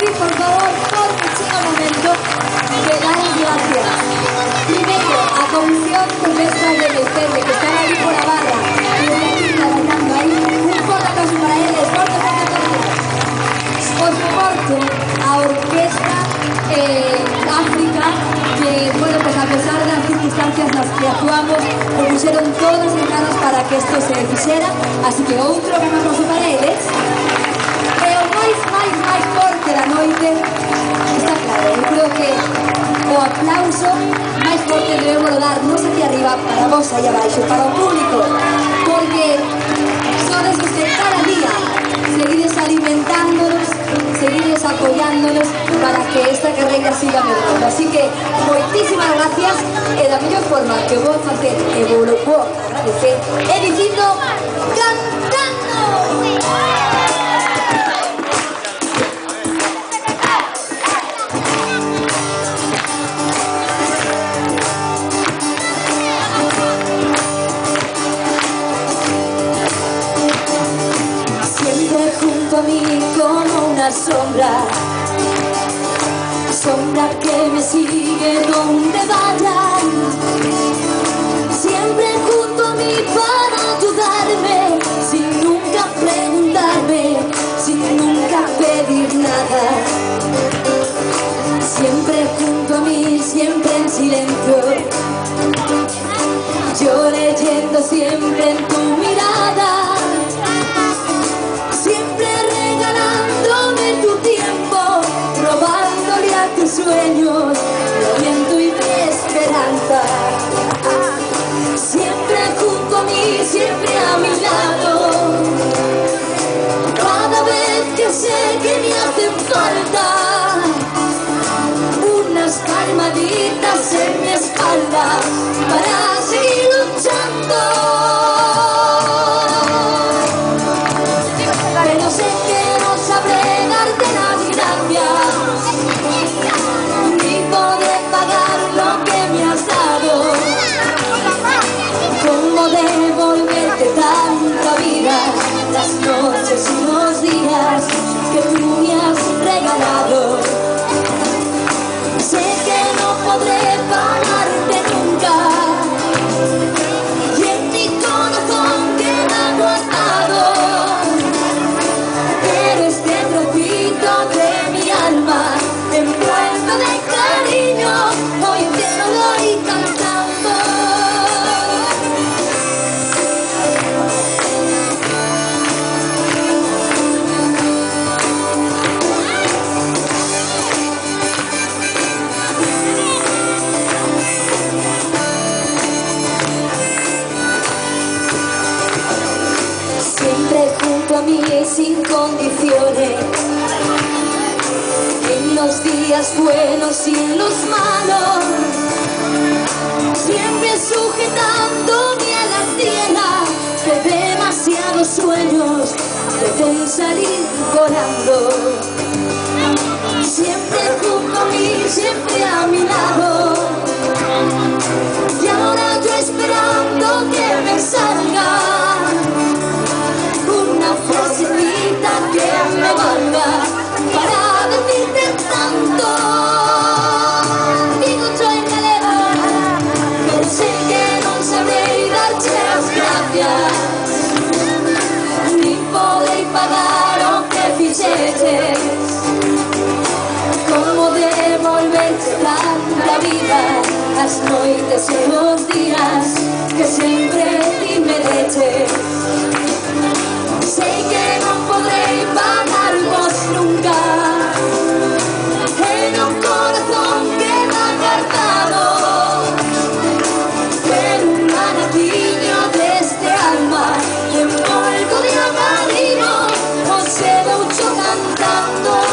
pedir por favor porque chega o momento de dar as gracias primeiro a Comisión de Festas de Besteiro que están aí por a barra e están aquí traballando aí un forte aplauso para eles, forte, forte, forte. Por suporte a Orquesta África que, bueno, pues a pesar das circunstancias nas que actuamos pues puxeron todas as ganas para que isto se fixera, así que outro gran aplauso para eles. E o máis forte da noite está claro, eu creo que o aplauso máis forte debemos dar non aquí arriba, para vos aí abaixo, para o público, porque sodes os que cada día seguides alimentándonos, seguides apoyándonos para que esta carreira siga mejorando. Así que moitísimas gracias e da mellor forma que vou facer e vou agradecer é dicindo cantando. A mí como una sombra que me sigue donde vaya, siempre junto a mí para ayudarme, sin nunca preguntarme, sin nunca pedir nada, siempre junto a mí, siempre en silencio, yo leyendo siempre en tu mirada. Tus sueños, mi aliento y mi esperanza, siempre junto a mí, siempre a mi lado, cada vez que sé que me hacen falta unas palmaditas en mi espalda para seguir luchando. Pero sé que no sabré darte las gracias ni podré pagar lo que me has dado. ¿Cómo devolverte tanta vida, las noches y los días que tú me has regalado? Sé que no podré pagarte nunca y en mi corazón queda guardado, pero este trocito de mi alma envuelto de cariño, hoy te lo doy cantando. Siempre junto a mí sin condiciones, en los días buenos y en los malos, siempre sujetándome a la tierra de demasiados sueños deben salir volando. Siempre junto a mí, siempre a mi lado, y ahora yo esperando que me salga una frasecita que me valga para decirte tanto. Digo yo en galera, pero sé que no sabré darte las gracias, ni podré pagar o que fixeches. Como devolverte tanta vida, las noites y los días que siempre ti me deches. Sé que no podré pagar vos nunca en un corazón que me ha guardado, pero un manatiño de este alma envuelto de amarillo os he mucho cantando.